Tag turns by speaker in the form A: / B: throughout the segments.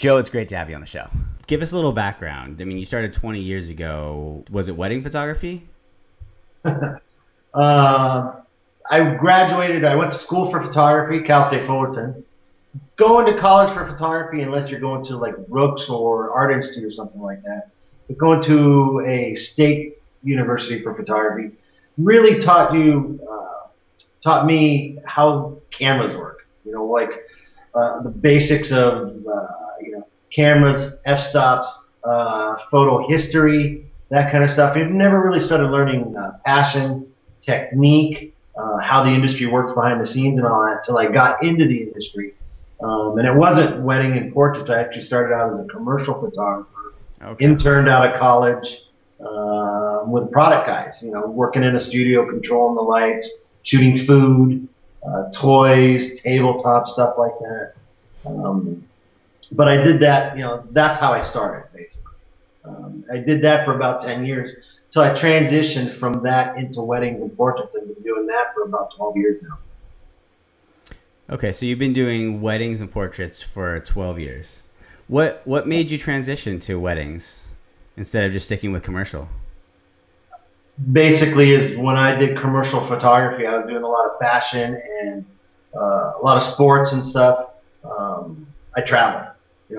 A: Joe, it's great to have you on the show. Give us a little background. I mean, you started 20 years ago. Was it wedding photography?
B: Uh, I graduated. I went to school for photography, Cal State Fullerton. Going to college for photography, unless you're going to like Brooks or Art Institute or something like that, but going to a state university for photography really taught me how cameras work. Like the basics of cameras, f-stops, photo history, that kind of stuff. I've never really started learning passion, technique, how the industry works behind the scenes and all that until I got into the industry. And it wasn't wedding and portraits. I actually started out as a commercial photographer,
A: Okay.
B: interned out of college with product guys, working in a studio, controlling the lights, shooting food, toys, tabletop, stuff like that. But I did that, that's how I started, basically. I did that for about 10 years till I transitioned from that into weddings and portraits. I've been doing that for about 12 years now.
A: Okay, so you've been doing weddings and portraits for 12 years. What made you transition to weddings instead of just sticking with commercial?
B: Basically, is when I did commercial photography, I was doing a lot of fashion and a lot of sports and stuff. I traveled,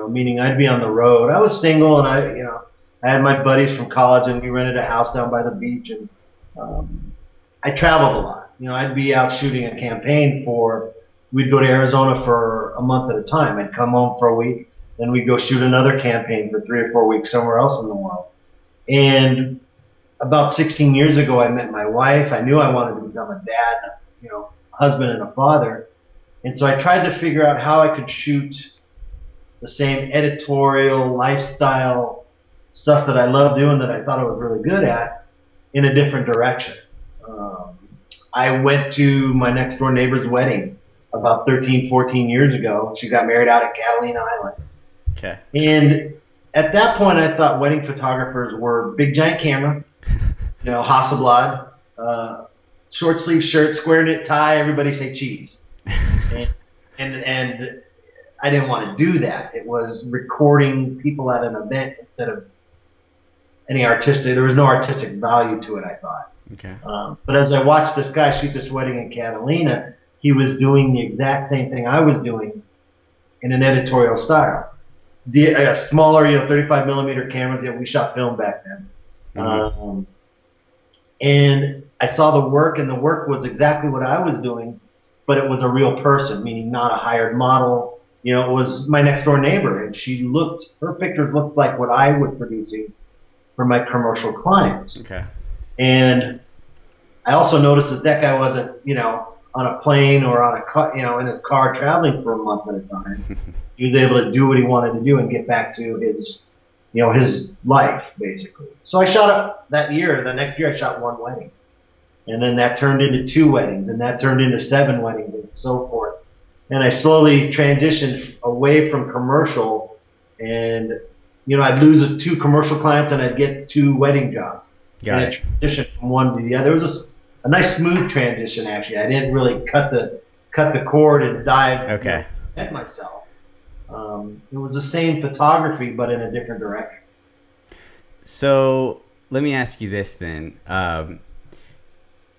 B: meaning I'd be on the road. I was single, and I had my buddies from college, and we rented a house down by the beach, and I traveled a lot. I'd be out shooting a campaign we'd go to Arizona for a month at a time. I'd come home for a week, then we'd go shoot another campaign for 3 or 4 weeks somewhere else in the world. And about 16 years ago, I met my wife. I knew I wanted to become a dad, a husband and a father. And so I tried to figure out how I could shoot the same editorial, lifestyle stuff that I love doing, that I thought I was really good at, in a different direction. I went to my next door neighbor's wedding about 13, 14 years ago. She got married out at Catalina Island.
A: Okay.
B: And at that point, I thought wedding photographers were big giant camera, Hasselblad, short sleeve shirt, square knit tie, everybody say cheese. And I didn't want to do that. It was recording people at an event instead of any artistic. There was no artistic value to it, I thought.
A: Okay.
B: But as I watched this guy shoot this wedding in Catalina, he was doing the exact same thing I was doing in an editorial style. Smaller, 35 millimeter cameras. We shot film back then.
A: Mm-hmm.
B: And I saw the work, and the work was exactly what I was doing, but it was a real person, meaning not a hired model. It was my next door neighbor, and her pictures looked like what I was producing for my commercial clients.
A: Okay.
B: And I also noticed that guy wasn't, on a plane or on in his car traveling for a month at a time. He was able to do what he wanted to do and get back to his life, basically. So I shot up that year. The next year I shot one wedding. And then that turned into 2 weddings, and that turned into 7 weddings, and so forth. And I slowly transitioned away from commercial, and, I'd lose 2 commercial clients and I'd get 2 wedding jobs.
A: Got
B: and
A: it.
B: I transitioned from one to the other. It was a nice smooth transition, actually. I didn't really cut the cord and dive
A: Okay.
B: at myself. It was the same photography, but in a different direction.
A: So let me ask you this then.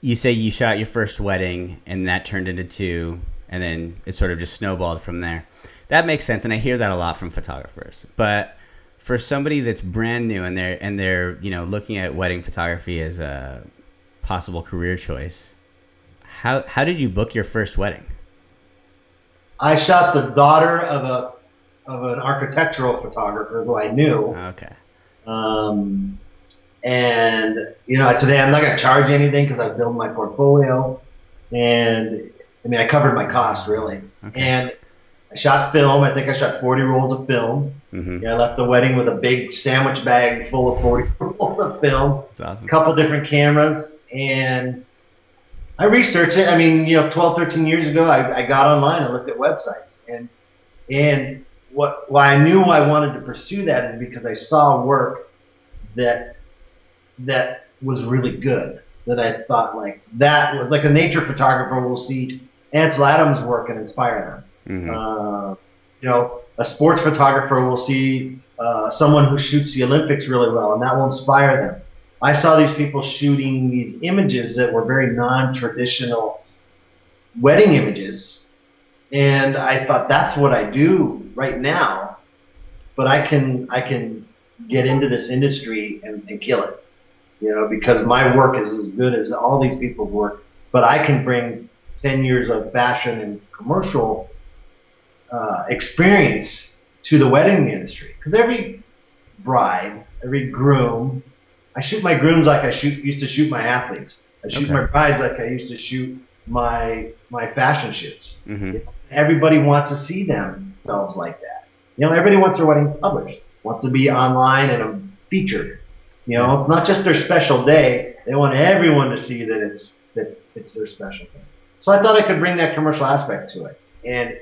A: You say you shot your first wedding and that turned into 2, and then it sort of just snowballed from there. That makes sense, and I hear that a lot from photographers. But for somebody that's brand new and they're looking at wedding photography as a possible career choice, how did you book your first wedding?
B: I shot the daughter of an architectural photographer who I knew.
A: Okay.
B: And I said, hey, I'm not going to charge you anything because I built my portfolio, and I covered my cost really.
A: Okay.
B: And I shot film. I think I shot 40 rolls of film.
A: Mm-hmm.
B: I left the wedding with a big sandwich bag full of 40 rolls of film.
A: That's awesome.
B: A couple different cameras, and I researched it. 12, 13 years ago, I got online and looked at websites, and why I knew I wanted to pursue that is because I saw work that was really good. That I thought that was like a nature photographer will see Ansel Adams' work and inspire them.
A: Mm-hmm.
B: A sports photographer will see someone who shoots the Olympics really well, and that will inspire them. I saw these people shooting these images that were very non-traditional wedding images, and I thought that's what I do right now. But I can get into this industry and kill it, because my work is as good as all these people's work. But I can bring 10 years of fashion and commercial experience to the wedding industry. Because every bride, every groom, I shoot my grooms like used to shoot my athletes. I shoot
A: Okay.
B: my brides like I used to shoot my fashion shoots.
A: Mm-hmm.
B: Everybody wants to see themselves like that. Everybody wants their wedding published, wants to be online and featured.
A: Yeah.
B: It's not just their special day. They want everyone to see that it's their special thing. So I thought I could bring that commercial aspect to it, and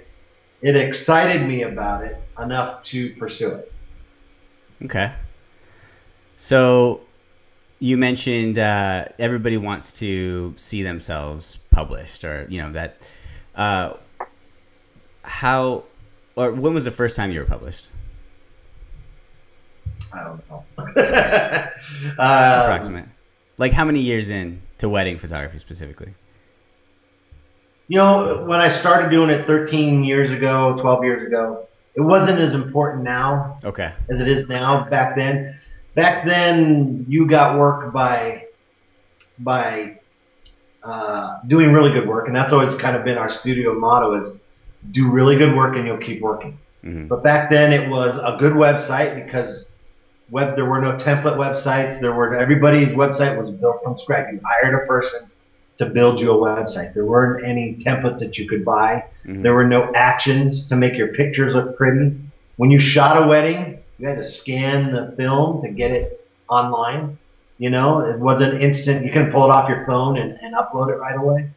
B: it excited me about it enough to pursue it.
A: Okay. So you mentioned everybody wants to see themselves published, or that. Uh, how or when was the first time you were published?
B: I don't know.
A: Approximate. Like how many years in to wedding photography specifically?
B: When I started doing it 13 years ago, 12 years ago, it wasn't as important now
A: Okay.
B: as it is now back then. Back then, you got work by doing really good work, and that's always kind of been our studio motto: is do really good work and you'll keep working.
A: Mm-hmm.
B: But back then, it was a good website because there were no template websites. Everybody's website was built from scratch. You hired a person to build you a website. There weren't any templates that you could buy.
A: Mm-hmm.
B: There were no actions to make your pictures look pretty. When you shot a wedding, you had to scan the film to get it online. It wasn't instant. You couldn't pull it off your phone and upload it right away.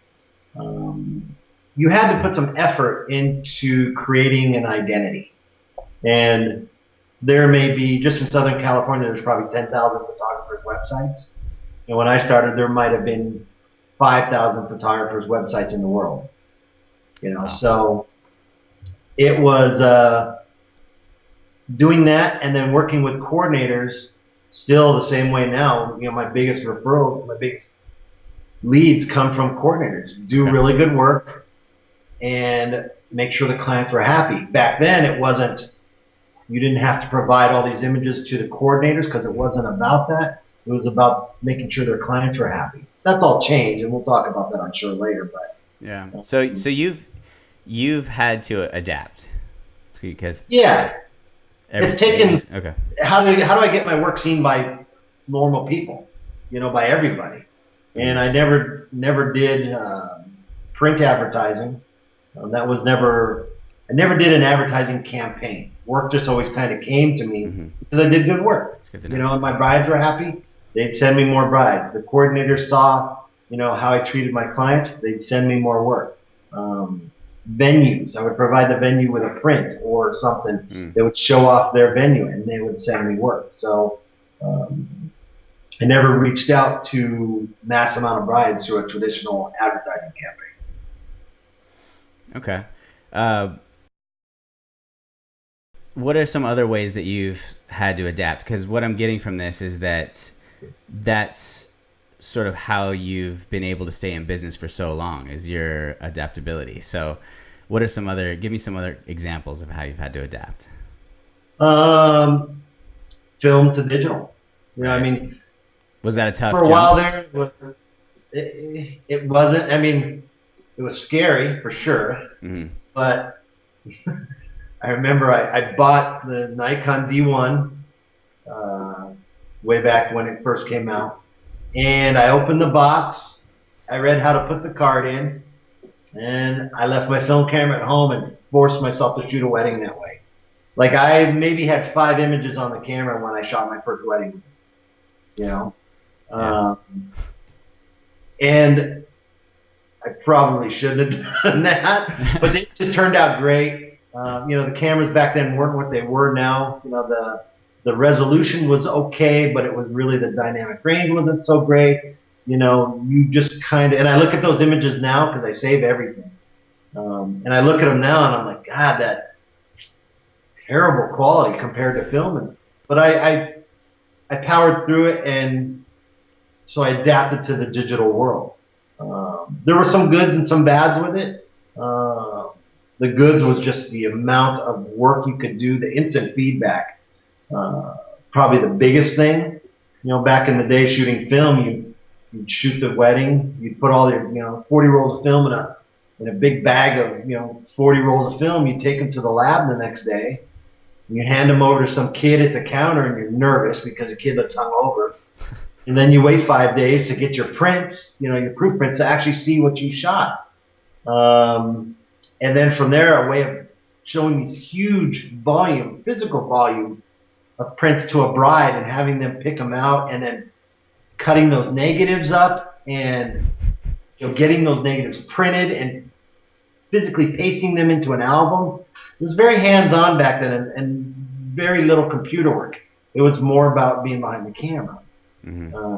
B: You had to put some effort into creating an identity. And there may be, just in Southern California, there's probably 10,000 photographers' websites. And when I started, there might have been 5,000 photographers' websites in the world.
A: Wow.
B: So it was doing that and then working with coordinators still the same way now. My biggest leads come from coordinators. Do
A: Okay.
B: really good work and make sure the clients were happy. Back then, you didn't have to provide all these images to the coordinators because it wasn't about that. It was about making sure their clients were happy. That's all changed, and we'll talk about that, I'm sure, later. But
A: Yeah. So you've had to adapt because
B: yeah, it's taken.
A: Okay.
B: How do I get my work seen by normal people? By everybody. And I never did print advertising. That was never. I never did an advertising campaign. Work just always kind of came to me because I did good work.
A: That's good to know.
B: And my brides were happy. They'd send me more brides. The coordinators saw, how I treated my clients. They'd send me more work. Venues. I would provide the venue with a print or something that would show off their venue, and they would send me work. So I never reached out to mass amount of brides through a traditional advertising campaign.
A: Okay. What are some other ways that you've had to adapt? Because what I'm getting from this is that's sort of how you've been able to stay in business for so long, is your adaptability. So what are give me some other examples of how you've had to adapt?
B: Film to digital.
A: Right. Was that a tough
B: for a
A: jump?
B: while there, it wasn't. It was scary for sure, but I remember I bought the Nikon D1 way back when it first came out, and I opened the box. I read how to put the card in, and I left my film camera at home and forced myself to shoot a wedding that way. Like I maybe had 5 images on the camera when I shot my first wedding.
A: Yeah.
B: And I probably shouldn't have done that, but it just turned out great. The cameras back then weren't what they were now. The resolution was okay, but it was really the dynamic range wasn't so great. You just kind of, and I look at those images now because I save everything. And I look at them now and I'm like, God, terrible quality compared to film, but I powered through it, and so I adapted to the digital world. There were some goods and some bads with it. The goods was just the amount of work you could do, the instant feedback. Probably the biggest thing. Back in the day shooting film, you'd shoot the wedding, you'd put all your 40 rolls of film in a big bag of 40 rolls of film. You take them to the lab the next day. You hand them over to some kid at the counter, and you're nervous because the kid looks hungover. And then you wait 5 days to get your prints, your proof prints, to actually see what you shot. And then from there, a way of showing these huge volume, physical volume of prints to a bride and having them pick them out, and then cutting those negatives up and getting those negatives printed and physically pasting them into an album. It was very hands-on back then, and very little computer work. It was more about being behind the camera. Mm-hmm.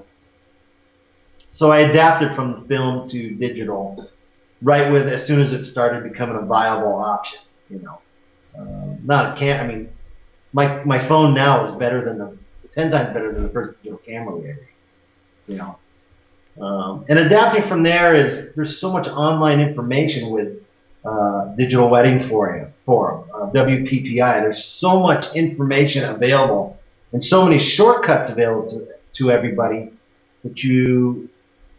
B: So I adapted from film to digital right with as soon as it started becoming a viable option. My phone now is better than 10 times better than the first digital camera we had. And adapting from there there's so much online information with Digital Wedding Forum, WPPI. There's so much information available and so many shortcuts available to everybody that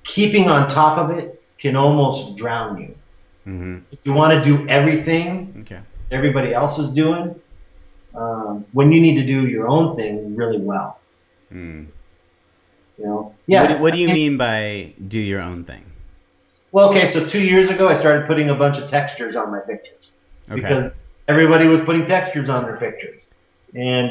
B: keeping on top of it can almost drown you. Mm-hmm. If you want to do everything everybody else is doing, when you need to do your own thing really well. Mm.
A: What do you mean by do your own thing?
B: Well, okay, so 2 years ago I started putting a bunch of textures on my pictures because everybody was putting textures on their pictures, and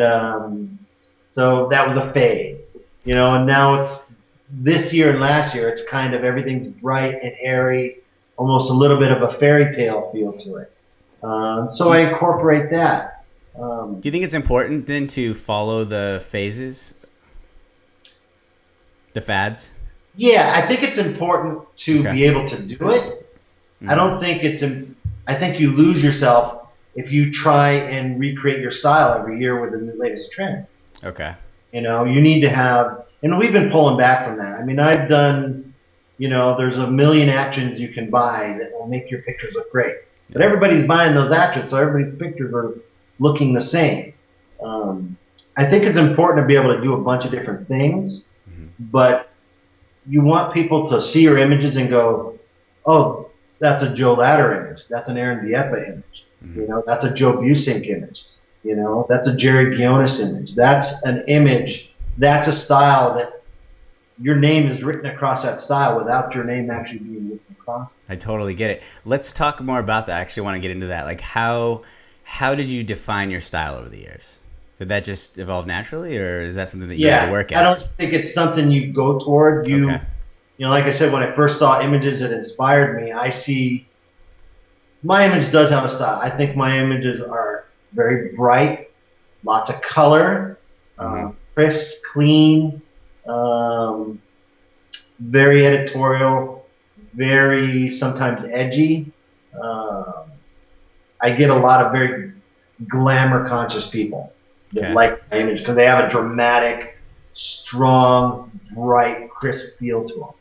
B: so that was a phase, and now it's this year and last year it's kind of everything's bright and airy, almost a little bit of a fairy tale feel to it. So I incorporate that.
A: Do you think it's important then to follow the phases, the fads?
B: Yeah, I think it's important to be able to do it. Mm-hmm. I don't think I think you lose yourself if you try and recreate your style every year with the latest trend.
A: Okay.
B: You need to have, and we've been pulling back from that. I mean, I've done, there's a million actions you can buy that will make your pictures look great. But everybody's buying those actions, so everybody's pictures are looking the same. I think it's important to be able to do a bunch of different things, but you want people to see your images and go, oh, that's a Joe Ladder image. That's an Aaron Dieppe image. Mm-hmm. That's a Joe Busink image. That's a Jerry Gionis image. That's an image. That's a style that your name is written across that style without your name actually being written across.
A: I totally get it. Let's talk more about that. I actually want to get into that. Like how did you define your style over the years? Did that just evolve naturally, or is that something that you had to work at?
B: I don't think it's something you go toward. Like I said, when I first saw images that inspired me, my image does have a style. I think my images are very bright, lots of color, crisp, clean, very editorial, very sometimes edgy. I get a lot of very glamour conscious people that like my image because they have a dramatic, strong, bright, crisp feel to them.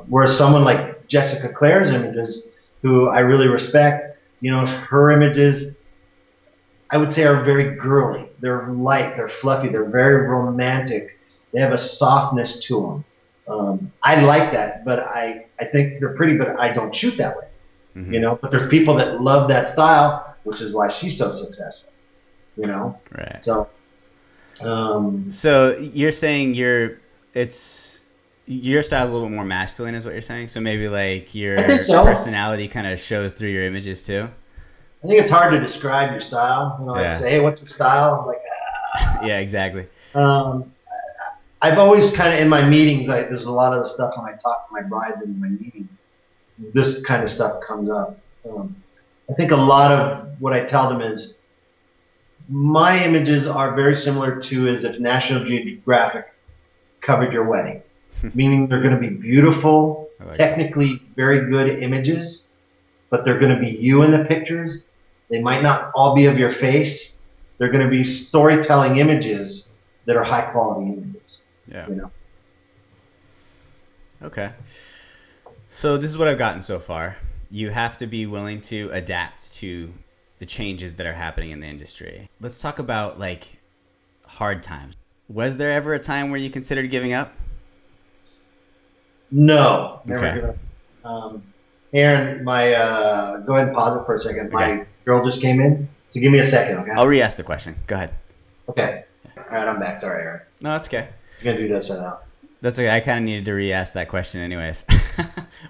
B: Whereas someone like Jessica Clare's images, who I really respect, her images, I would say, are very girly. They're light, they're fluffy, they're very romantic. They have a softness to them. I like that, but I think they're pretty, but I don't shoot that way. Mm-hmm. But there's people that love that style, which is why she's so successful.
A: Right.
B: So,
A: so you're saying your style's a little bit more masculine, is what you're saying? So maybe like your personality kind of shows through your images too?
B: I think it's hard to describe your style. Like say, hey, what's your style? I'm like,
A: yeah, exactly.
B: I've always kind of, in my meetings, there's a lot of the stuff when I talk to my brides in my meetings, this kind of stuff comes up. I think a lot of what I tell them is my images are very similar to as if National Geographic covered your wedding, meaning they're going to be beautiful, technically very good images, but they're going to be you in the pictures. They might not all be of your face, They're going to be storytelling images that are high quality images.
A: Yeah.
B: You know.
A: Okay. So this is what I've gotten so far. You have to be willing to adapt to the changes that are happening in the industry. Let's talk about like hard times. Was there ever a time where you considered giving up?
B: No, never
A: Okay.
B: give up. Aaron, my go ahead and pause it for a second.
A: Okay.
B: My girl just came in, so give me a second, okay?
A: I'll re-ask the question. Go ahead.
B: Okay. All right, I'm back. Sorry, Aaron.
A: No, that's okay.
B: I'm gonna do this right now.
A: That's okay. I kind of needed to re-ask that question anyways.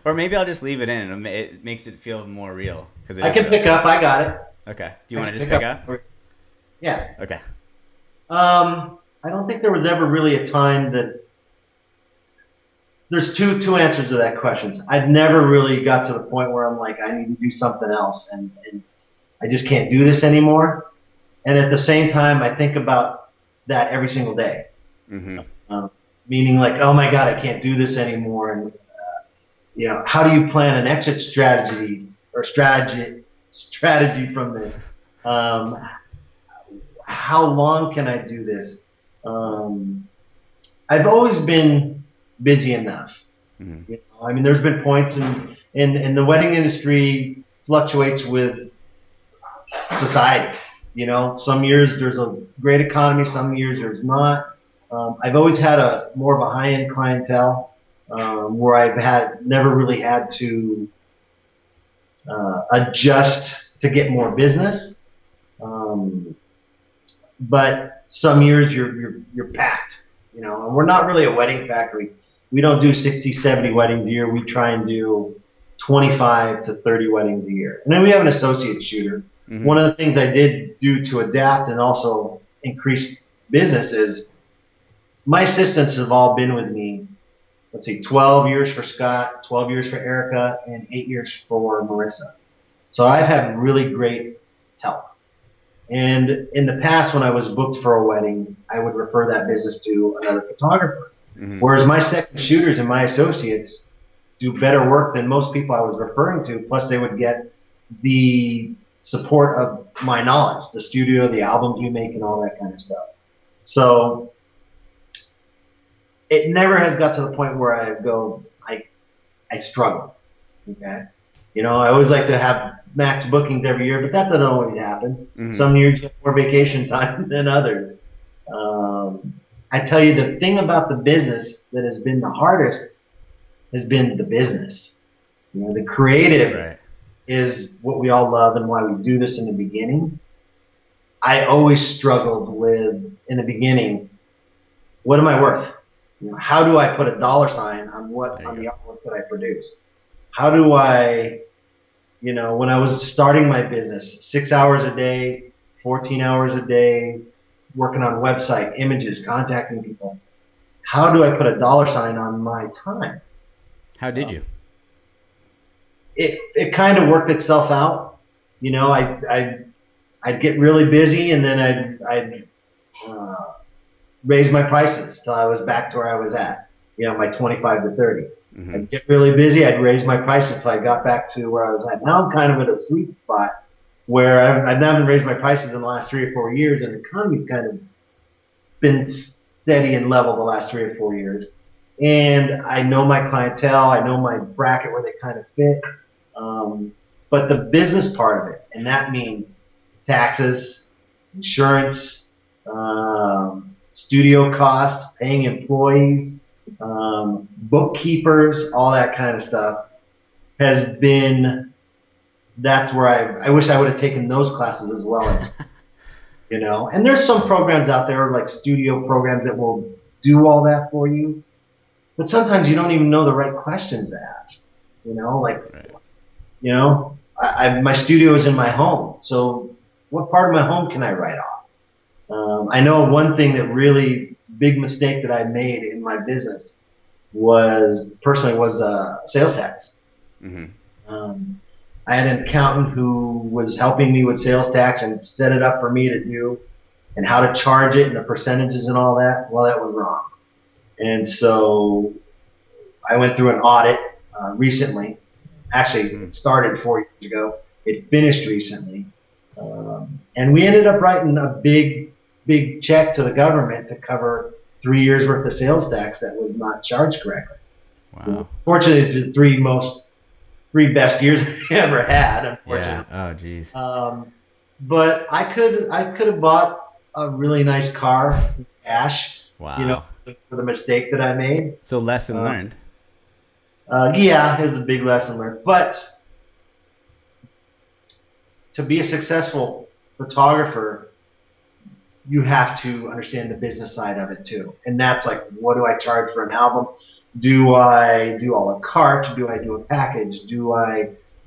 A: Or maybe I'll just leave it in. It makes it feel more real. Because
B: I can pick up. I got it.
A: Okay. Do you want to just pick up?
B: Yeah.
A: Okay.
B: I don't think there was ever really a time that. There's two answers to that question. I've never really got to the point where I'm like, I need to do something else, and I just can't do this anymore. And at the same time, I think about that every single day.
A: Mm-hmm.
B: Meaning like, oh my God, I can't do this anymore. And how do you plan an exit strategy or strategy from this? How long can I do this? I've always been busy enough.
A: Mm-hmm.
B: I mean, there's been points in the wedding industry fluctuates with society. Some years there's a great economy, some years there's not. I've always had more of a high-end clientele where I've never really had to adjust to get more business. But some years you're packed, and we're not really a wedding factory. We don't do 60, 70 weddings a year. We try and do 25 to 30 weddings a year. And then we have an associate shooter. Mm-hmm. One of the things I did do to adapt and also increase business is my assistants have all been with me, 12 years for Scott, 12 years for Erica, and 8 years for Marissa. So I've had really great help. And in the past, when I was booked for a wedding, I would refer that business to another photographer. Mm-hmm. Whereas my second shooters and my associates do better work than most people I was referring to. Plus, they would get the support of my knowledge, the studio, the albums you make, and all that kind of stuff. So it never has got to the point where I struggle. Okay. I always like to have max bookings every year, but that doesn't always happen. Mm-hmm. Some years you have more vacation time than others. I tell you, the thing about the business that has been the hardest has been the business. The creative is what we all love and why we do this in the beginning. I always struggled with, in the beginning, what am I worth? How do I put a dollar sign on the artwork that I produce? How do I, when I was starting my business, 6 hours a day, 14 hours a day, working on website, images, contacting people, how do I put a dollar sign on my time?
A: How did you?
B: It kind of worked itself out. I'd get really busy, and then I'd raise my prices till I was back to where I was at, my 25 to 30. Mm-hmm. I'd get really busy. I'd raise my prices till I got back to where I was at. Now I'm kind of at a sweet spot where I've now been raising my prices in the last 3 or 4 years, and the economy's kind of been steady and level the last 3 or 4 years. And I know my clientele. I know my bracket where they kind of fit. But the business part of it, and that means taxes, insurance, studio cost, paying employees, bookkeepers, all that kind of stuff has been, that's where I wish I would have taken those classes as well. And there's some programs out there like studio programs that will do all that for you. But sometimes you don't even know the right questions to ask, my studio is in my home. So what part of my home can I write off? I know one thing that really big mistake that I made in my business was sales tax. Mm-hmm. I had an accountant who was helping me with sales tax and set it up for me to do and how to charge it and the percentages and all that. Well, that was wrong. And so I went through an audit recently. Actually, it started 4 years ago. It finished recently. And we ended up writing a big check to the government to cover 3 years worth of sales tax that was not charged correctly.
A: Wow.
B: Fortunately, it's the three best years I ever had.
A: Yeah.
B: Unfortunately,
A: Oh, geez.
B: but I could have bought a really nice car in cash, you know,
A: Wow.
B: for the mistake that I made.
A: So lesson
B: Uh,
A: learned.
B: yeah, it was a big lesson learned. But to be a successful photographer, you have to understand the business side of it too. And that's like, what do I charge for an album? Do I do a la carte? Do I do a package?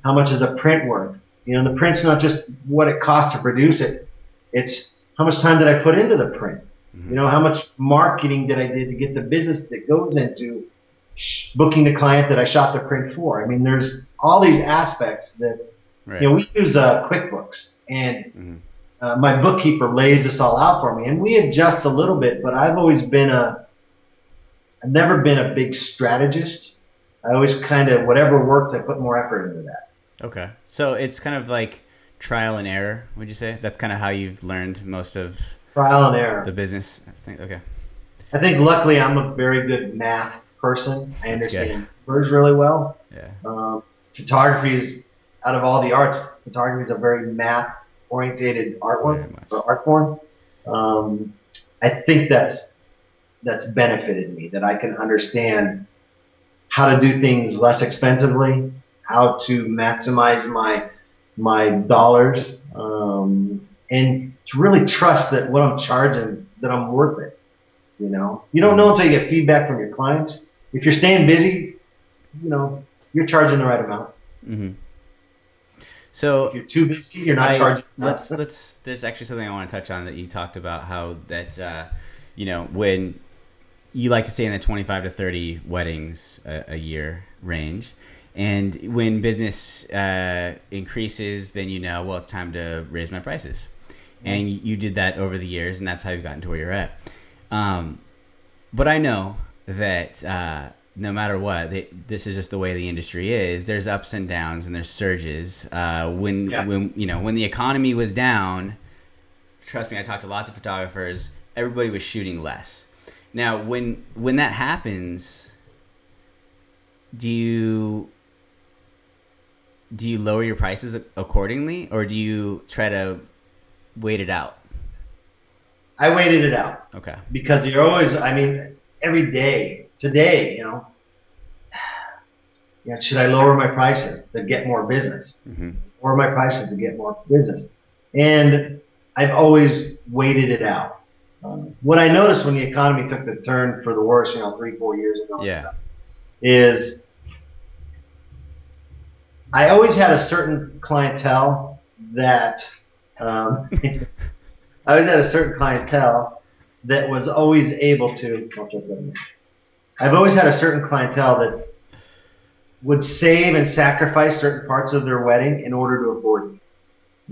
B: How much is a print worth? The print's not just what it costs to produce it. It's how much time did I put into the print?
A: Hmm.
B: How much marketing did I do to get the business that goes into booking the client that I shot the print for? I mean, there's all these aspects that,
A: Right.
B: we use QuickBooks, and
A: Hmm.
B: my bookkeeper lays this all out for me, and we adjust a little bit. But I've never been a big strategist. I always kind of, whatever works, I put more effort into that.
A: Okay. So it's kind of like trial and error, would you say? That's kind of how you've learned most of
B: Trial and error.
A: the business, I think. Okay.
B: I think luckily I'm a very good math person. I
A: That's good.
B: understand numbers really well.
A: Yeah.
B: Photography is, out of all the arts, photography is a very math orientated
A: Very
B: artwork
A: much.
B: or art form. I think that's benefited me, that I can understand how to do things less expensively, how to maximize my dollars, and to really trust that what I'm charging, that I'm worth it. You don't know until you get feedback from your clients. If you're staying busy, you're charging the right amount.
A: Hmm.
B: If
A: So
B: you're too busy, you're not charging enough.
A: let's. There's actually something I want to touch on that you talked about, how that when you like to stay in the 25 to 30 weddings a year range, and when business increases, then well, it's time to raise my prices, and you did that over the years, and that's how you've gotten to where you're at. But I know that no matter what, this is just the way the industry is. There's ups and downs, and there's surges. When
B: Yeah.
A: when the economy was down, trust me, I talked to lots of photographers. Everybody was shooting less. Now, when that happens, do you lower your prices accordingly, or do you try to wait it out?
B: I waited it out
A: Okay.
B: because you're always, I mean, every day, today, should I lower my prices to get more business?
A: Hmm.
B: Lower my prices to get more business. And I've always waited it out. What I noticed when the economy took the turn for the worse, 3, 4 years ago, and
A: Yeah.
B: stuff, is I always had a certain clientele that I always had a certain clientele that was always able to. I've always had a certain clientele that would save and sacrifice certain parts of their wedding in order to afford me.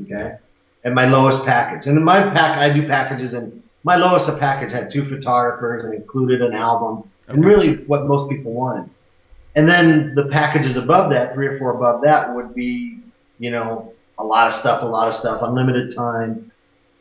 B: Okay, and my lowest package, and in my pack, I do packages, and my lowest package had 2 photographers and included an album, and
A: Okay.
B: really what most people wanted. And then the packages above that, 3 or 4 above that, would be, a lot of stuff, unlimited time,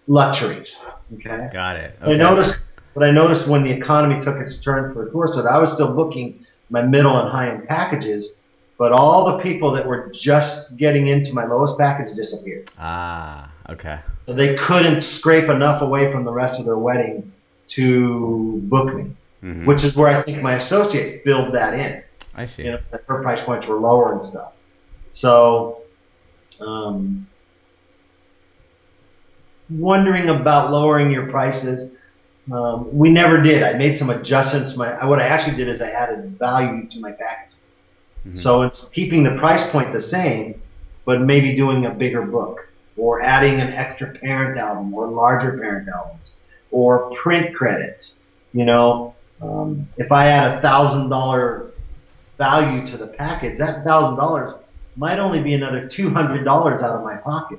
B: luxuries. Okay.
A: Got it.
B: I
A: Okay.
B: noticed what I noticed when the economy took its turn for the tourist, that I was still booking my middle and high end packages, but all the people that were just getting into my lowest package disappeared.
A: Ah. Okay.
B: So they couldn't scrape enough away from the rest of their wedding to book me,
A: Hmm.
B: which is where I think my associate filled that in.
A: I see.
B: That her price points were lower and stuff. So, wondering about lowering your prices. We never did. I made some adjustments. What I actually did is I added value to my packages.
A: Hmm.
B: So it's keeping the price point the same, but maybe doing a bigger book, or adding an extra parent album, or larger parent albums, or print credits. If I add $1,000 value to the package, that $1,000 might only be another $200 out of my pocket,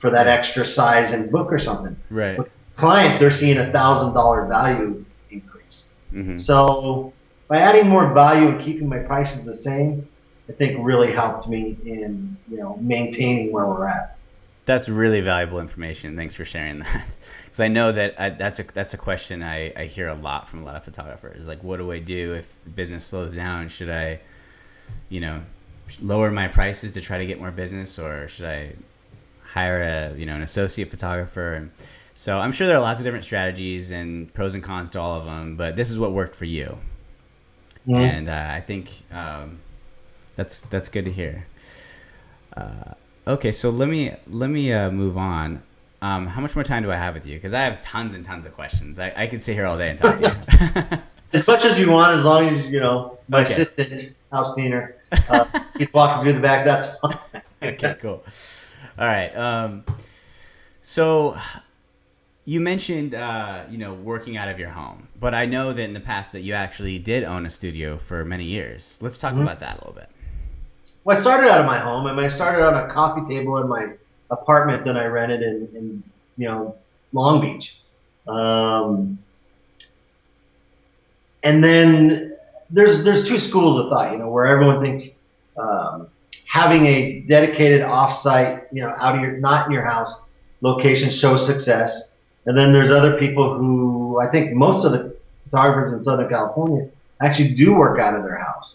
B: for that extra size and book or something.
A: Right.
B: With the client, they're seeing $1,000 value increase.
A: Hmm.
B: So by adding more value and keeping my prices the same, I think really helped me in maintaining where we're at.
A: That's really valuable information. Thanks for sharing that. Because I know that that's a question I hear a lot from a lot of photographers. Like, what do I do if business slows down? Should I, you know, lower my prices to try to get more business, or should I hire an associate photographer? And so I'm sure there are lots of different strategies and pros and cons to all of them. But this is what worked for you, and I think that's good to hear. Okay, so let me move on. How much more time do I have with you? Because I have tons and tons of questions. I could sit here all day and talk to you.
B: As much as you want, as long as my
A: Okay.
B: assistant, house cleaner, keep walking through the back. That's fine.
A: Okay, cool. All right. So you mentioned working out of your home, but I know that in the past that you actually did own a studio for many years. Let's talk about that a little bit.
B: Well, I started out of my home, and I started on a coffee table in my apartment that I rented in Long Beach. And then there's two schools of thought, where everyone thinks having a dedicated offsite, out of not in your house location shows success. And then there's other people who, I think most of the photographers in Southern California actually do work out of their house.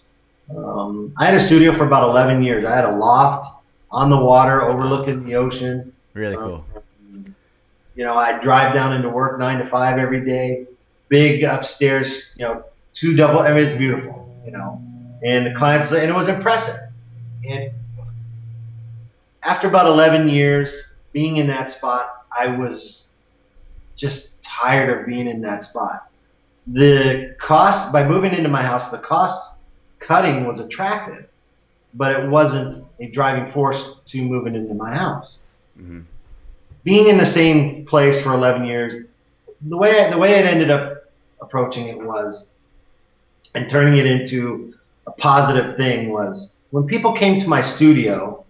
B: I had a studio for about 11 years. I had a loft on the water overlooking the ocean.
A: Really cool.
B: I drive down into work 9 to 5 every day. Big upstairs, 2 double. I mean, it's beautiful, And the clients, and it was impressive. And after about 11 years being in that spot, I was just tired of being in that spot. The cost, by moving into my house, the cost cutting was attractive, but it wasn't a driving force to moving into my house. Mm-hmm. Being in the same place for 11 years, the way it ended up approaching it was, and turning it into a positive thing was, when people came to my studio,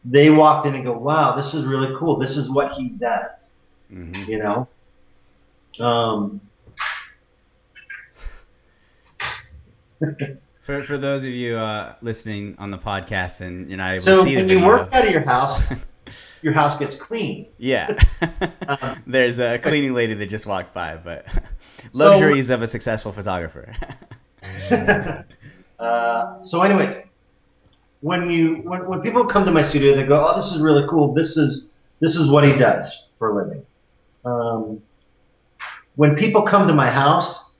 B: they walked in and go, "Wow, this is really cool. This is what he does." Mm-hmm.
A: For those of you listening on the podcast and you're not able
B: so
A: to see the video.
B: when you work out of your house gets clean.
A: Yeah. There's a cleaning lady that just walked by, but luxuries of a successful photographer.
B: So anyways, when people come to my studio, they go, "Oh, this is really cool. This is what he does for a living." When people come to my house,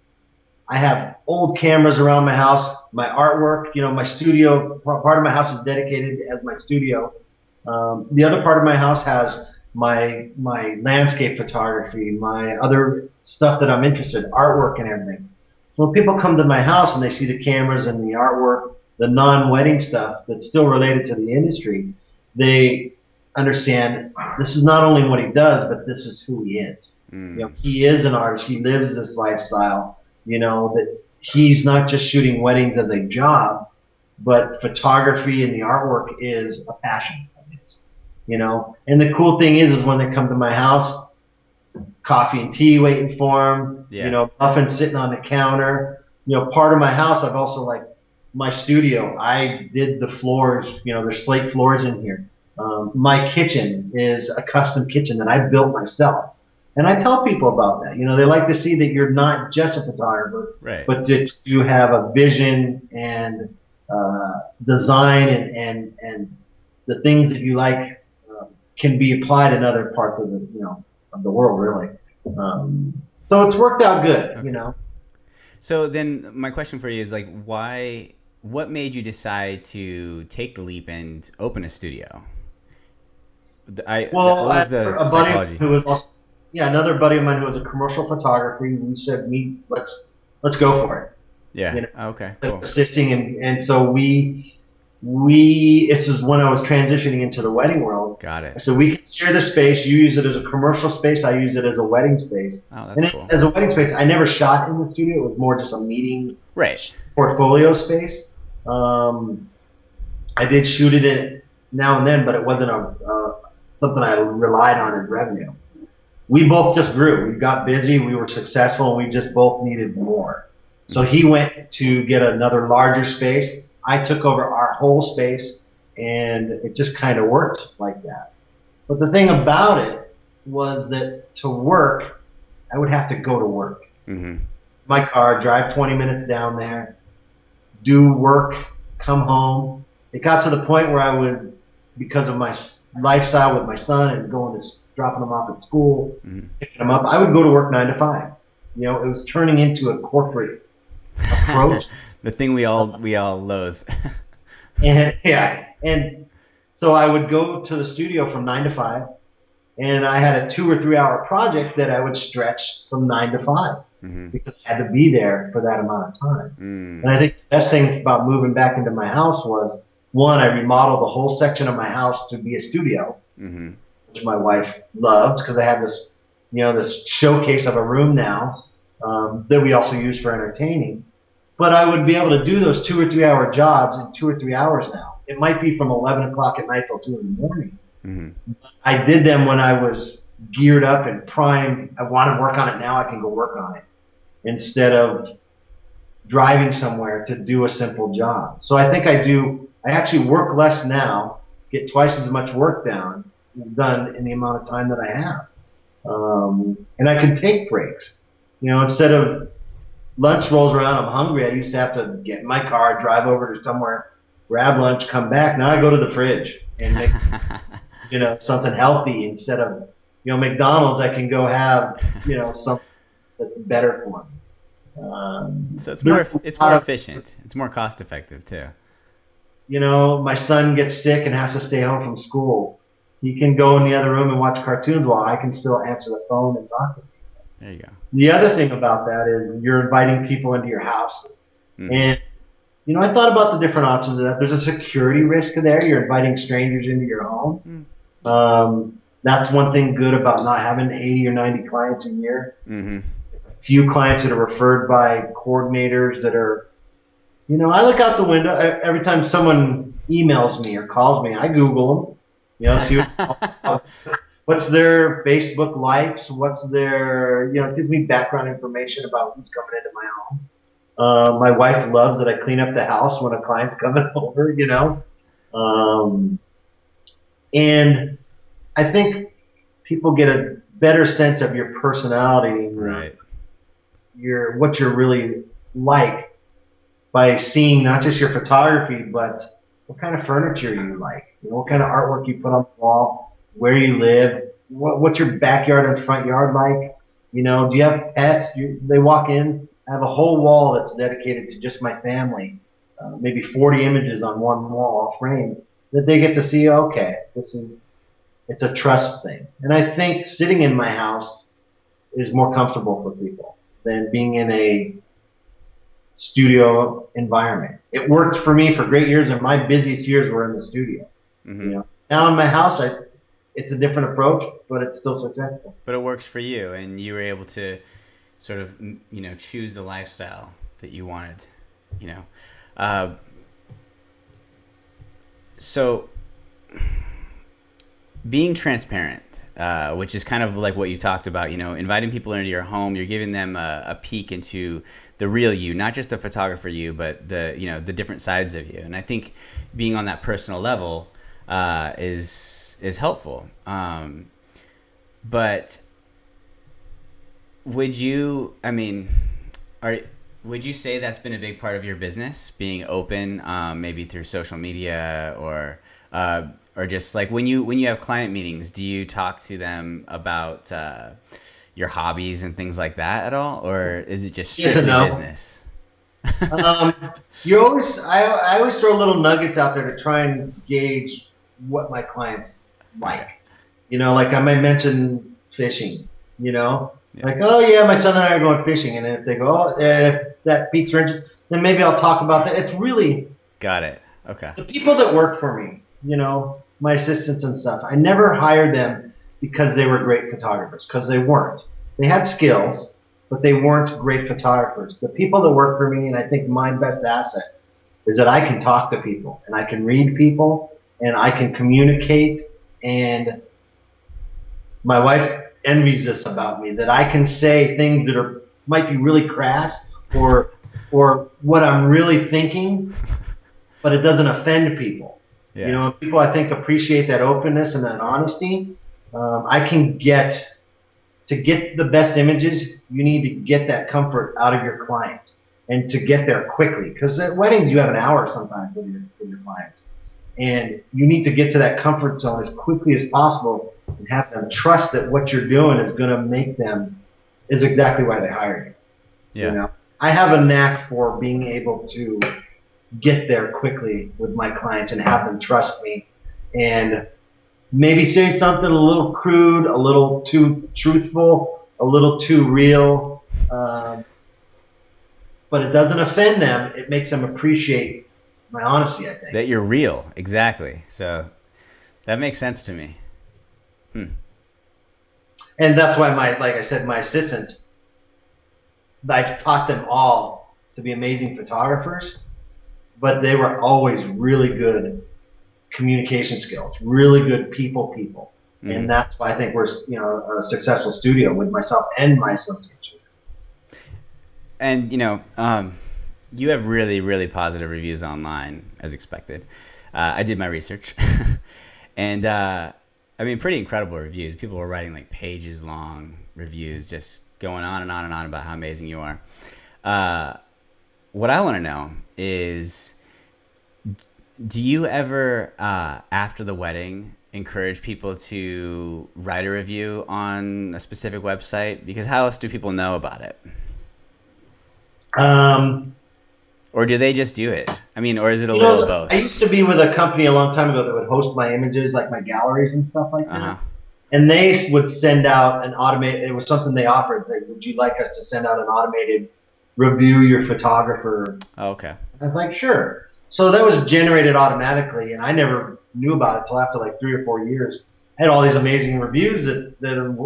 B: I have old cameras around my house, my artwork, my studio, part of my house is dedicated as my studio. The other part of my house has my landscape photography, my other stuff that I'm interested in, artwork and everything. So when people come to my house and they see the cameras and the artwork, the non-wedding stuff that's still related to the industry, they understand this is not only what he does, but this is who he is. He is an artist. He lives this lifestyle. That he's not just shooting weddings as a job, but photography and the artwork is a passion of his. And the cool thing is when they come to my house, coffee and tea waiting for them.
A: Yeah.
B: Muffins sitting on the counter. Part of my house, I've also my studio. I did the floors. There's slate floors in here. My kitchen is a custom kitchen that I built myself. And I tell people about that. They like to see that you're not just a photographer,
A: right,
B: but that you have a vision and design and the things that you like can be applied in other parts of the world, really. So it's worked out good,
A: okay. So then my question for you is what made you decide to take the leap and open a studio? What was the psychology?
B: Another buddy of mine who was a commercial photographer, we said, let's go for it.
A: Yeah. Okay. Cool.
B: Assisting, and so we this is when I was transitioning into the wedding world.
A: Got it.
B: So we can share the space. You use it as a commercial space. I use it as a wedding space.
A: Oh, that's cool.
B: As a wedding space, I never shot in the studio. It was more just a meeting portfolio space. I did shoot it in now and then, but it wasn't something I relied on as revenue. We both just grew. We got busy. We were successful. And we just both needed more. So he went to get another larger space. I took over our whole space, and it just kind of worked like that. But the thing about it was that to work, I would have to go to work.
A: Mm-hmm.
B: My car, drive 20 minutes down there, do work, come home. It got to the point where I would, because of my lifestyle with my son and going to dropping him off at school,
A: Mm-hmm.
B: picking him up, I would go to work 9 to 5. You know, it was turning into a corporate approach.
A: The thing we all loathe.
B: And yeah, and so I would go to the studio from 9 to 5, and I had a 2 or 3 hour project that I would stretch from 9 to 5
A: Mm-hmm.
B: because I had to be there for that amount of time.
A: Mm.
B: And I think the best thing about moving back into my house was, one, I remodeled the whole section of my house to be a studio,
A: Mm-hmm.
B: which my wife loved because I have this, this showcase of a room now that we also use for entertaining. But I would be able to do those 2 or 3 hour jobs in 2 or 3 hours now. It might be from 11 o'clock at night till 2 in the morning.
A: Mm-hmm.
B: I did them when I was geared up and primed. I want to work on it now. I can go work on it instead of driving somewhere to do a simple job. So I think I actually work less now, get twice as much work done in the amount of time that I have. And I can take breaks. Instead of lunch rolls around, I'm hungry, I used to have to get in my car, drive over to somewhere, grab lunch, come back. Now I go to the fridge and make, something healthy instead of, McDonald's. I can go have, something that's better for me.
A: So it's more efficient. It's more cost effective too.
B: My son gets sick and has to stay home from school. He can go in the other room and watch cartoons while I can still answer the phone and talk to him.
A: There you go.
B: The other thing about that is you're inviting people into your houses.
A: Mm-hmm.
B: And, I thought about the different options of that. There's a security risk there. You're inviting strangers into your home.
A: Mm-hmm.
B: That's one thing good about not having 80 or 90 clients a year.
A: Mm-hmm.
B: Few clients that are referred by coordinators that are, I look out the window. Every time someone emails me or calls me, I Google them, see what's their Facebook likes, what's their, it gives me background information about who's coming into my home. My wife loves that I clean up the house when a client's coming over, and I think people get a better sense of your personality,
A: right?
B: What you're really like by seeing not just your photography, but what kind of furniture you like, what kind of artwork you put on the wall, where you live, what's your backyard and front yard like, do you have pets? They walk in, I have a whole wall that's dedicated to just my family, maybe 40 images on one wall framed that they get to see. Okay, it's a trust thing. And I think sitting in my house is more comfortable for people than being in a studio environment. It worked for me for great years, and my busiest years were in the studio.
A: Mm-hmm.
B: Now in my house, it's a different approach, but it's still successful.
A: But it works for you, and you were able to sort of, choose the lifestyle that you wanted, So being transparent, which is kind of like what you talked about, inviting people into your home, you're giving them a peek into the real you, not just the photographer you, but the different sides of you. And I think being on that personal level is helpful. But would you say that's been a big part of your business, being open, maybe through social media or just like when you have client meetings, do you talk to them about your hobbies and things like that at all, or is it just strictly business?
B: I always throw little nuggets out there to try and gauge what my clients like. Like I might mention fishing.
A: Yeah.
B: Like, oh yeah, my son and I are going fishing, and if they go, if that piques their interest, then maybe I'll talk about that. It's really
A: got it. Okay.
B: The people that work for me, my assistants and stuff, I never hired them because they were great photographers, because they weren't. They had skills, but they weren't great photographers. The people that work for me, and I think my best asset, is that I can talk to people, and I can read people, and I can communicate, and my wife envies this about me, that I can say things that might be really crass or what I'm really thinking, but it doesn't offend people.
A: Yeah.
B: People I think appreciate that openness and that honesty, I can get to get the best images. You need to get that comfort out of your client and to get there quickly. Because at weddings, you have an hour sometimes with your clients, and you need to get to that comfort zone as quickly as possible and have them trust that what you're doing is going to make them is exactly why they hire you. You
A: Yeah.
B: know, I have a knack for being able to get there quickly with my clients and have them trust me and maybe say something a little crude, a little too truthful, a little too real, but it doesn't offend them. It makes them appreciate my honesty, I think.
A: That you're real. Exactly. So that makes sense to me. Hmm.
B: And that's why like I said, my assistants, I've taught them all to be amazing photographers, but they were always really good communication skills, really good people. And that's why I think we're, a successful studio with myself and my associates.
A: And you have really, really positive reviews online, as expected. I did my research, and I mean, pretty incredible reviews. People were writing like pages long reviews, just going on and on and on about how amazing you are. What I want to know is, do you ever, after the wedding, encourage people to write a review on a specific website? Because how else do people know about it? Or do they just do it? I mean, or is it a little of both?
B: I used to be with a company a long time ago that would host my images, like my galleries and stuff like that.
A: Uh-huh.
B: And they would send out an automated, it was something they offered. Like, would you like us to send out an automated review your photographer?
A: Oh, okay.
B: I was like, sure. So that was generated automatically, and I never knew about it until after like 3 or 4 years. I had all these amazing reviews that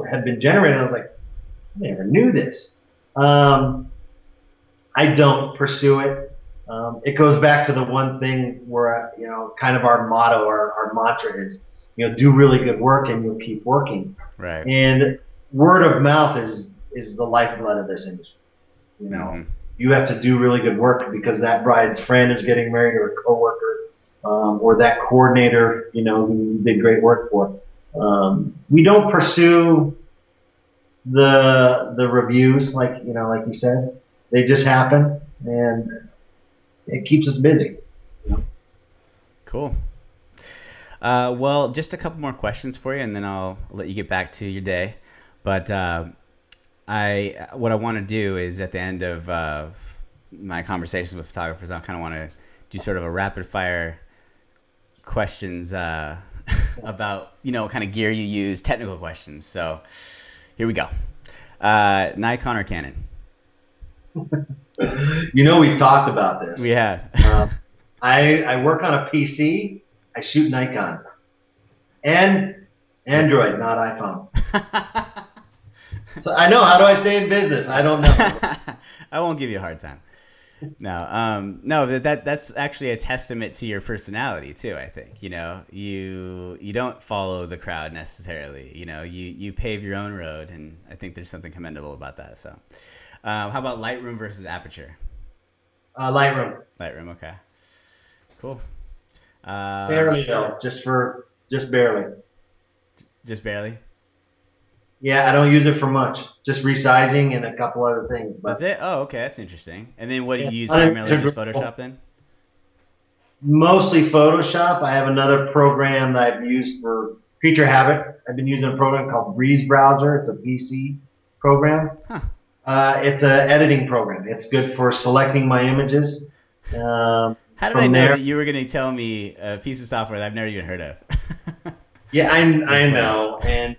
B: had been generated. I was like, I never knew this. I don't pursue it. It goes back to the one thing where, kind of our motto, our mantra is, do really good work and you'll keep working.
A: Right.
B: And word of mouth is the lifeblood of this industry. You have to do really good work because that bride's friend is getting married, or a coworker, or that coordinator, who you did great work for. We don't pursue the reviews like you said. They just happen, and it keeps us busy.
A: Cool. Well, just a couple more questions for you, and then I'll let you get back to your day. But what I want to do is, at the end of my conversations with photographers, I kind of want to do sort of a rapid fire questions about kind of gear you use, technical questions. So here we go. Nikon or Canon?
B: We've talked about this.
A: We have.
B: I work on a PC. I shoot Nikon and Android, not iPhone. So I know, how do I stay in business? I don't know.
A: I won't give you a hard time. No, that's actually a testament to your personality too. I think you don't follow the crowd necessarily. You pave your own road, and I think there's something commendable about that. So, how about Lightroom versus Aperture?
B: Lightroom.
A: Lightroom, okay, cool.
B: Barely though, just barely.
A: Just barely.
B: Yeah, I don't use it for much. Just resizing and a couple other things.
A: That's it? Oh, okay. That's interesting. And then what do you use primarily? Just Photoshop then?
B: Mostly Photoshop. I have another program that I've used for creature habit. I've been using a program called Breeze Browser. It's a PC program.
A: Huh.
B: It's an editing program. It's good for selecting my images.
A: How did I know that you were going to tell me a piece of software that I've never even heard of?
B: Yeah, I know. And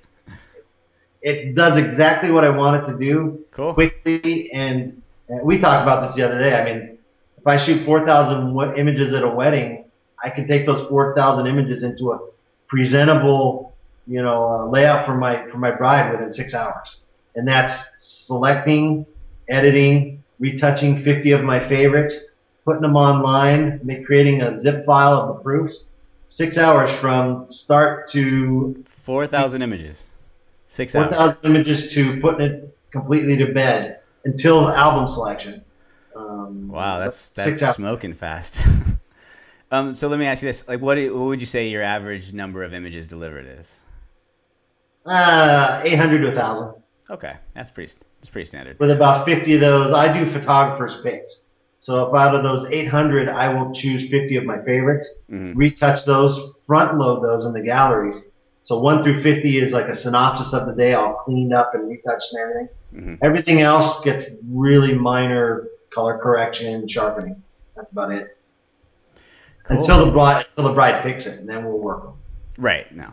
B: it does exactly what I want it to do.
A: Cool.
B: Quickly. And we talked about this the other day. I mean, if I shoot 4,000 images at a wedding, I can take those 4,000 images into a presentable, layout for my bride within 6 hours. And that's selecting, editing, retouching 50 of my favorites, putting them online, creating a zip file of the proofs. 6 hours from start to
A: 4,000 images. 6 hours.
B: 4,000 images to putting it completely to bed until album selection.
A: Wow, that's smoking fast. So let me ask you this: what would you say your average number of images delivered is?
B: 800 to 1,000.
A: Okay, that's pretty standard.
B: With about 50 of those, I do photographers picks. So if out of those 800, I will choose 50 of my favorites,
A: Hmm.
B: retouch those, front load those in the galleries. So 1 through 50 is like a synopsis of the day, all cleaned up and retouched and everything.
A: Hmm.
B: Everything else gets really minor color correction, sharpening. That's about it.
A: Cool.
B: Until the bride picks it, and then we'll work them.
A: Right. No.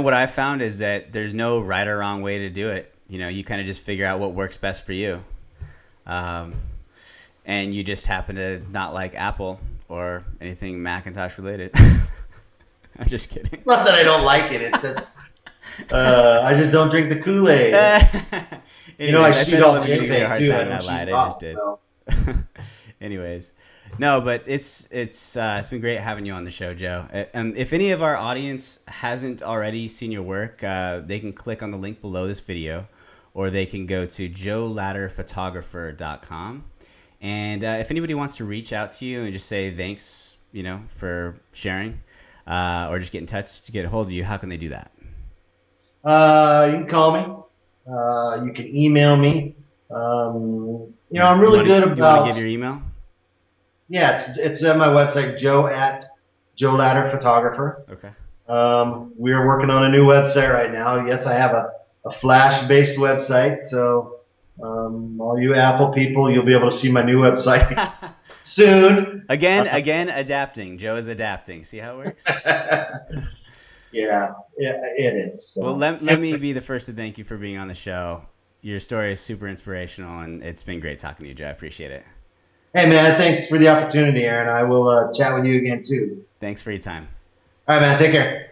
A: What I found is that there's no right or wrong way to do it. You kind of just figure out what works best for you. Um, and you just happen to not like Apple or anything Macintosh related. I'm just kidding.
B: It's not that I don't like it. It's just I just don't drink the Kool-Aid. I
A: Anyways, I said
B: shoot
A: I
B: all
A: wasn't going to give you a
B: JPEG
A: hard
B: too. I
A: time, and I
B: don't
A: lied.
B: shoot
A: I just
B: RAW.
A: did.
B: So.
A: Anyways, no, but it's been great having you on the show, Joe. And if any of our audience hasn't already seen your work, they can click on the link below this video, or they can go to joeladderphotographer.com. And if anybody wants to reach out to you and just say thanks, for sharing, or just get in touch to get a hold of you, how can they do that?
B: You can call me. You can email me. I'm
A: Do you
B: really
A: want to
B: good
A: do you want to
B: about.
A: give your email?
B: Yeah, it's at my website, Joe Ladder Photographer.
A: Okay.
B: We are working on a new website right now. Yes, I have a Flash-based website, so all you Apple people, you'll be able to see my new website soon.
A: Again, adapting. Joe is adapting. See how it works?
B: Yeah, it is.
A: Well,
B: So.
A: let me be the first to thank you for being on the show. Your story is super inspirational, and it's been great talking to you, Joe. I appreciate it.
B: Hey, man, thanks for the opportunity, Aaron. I will chat with you again, too.
A: Thanks for your time.
B: All right, man, take care.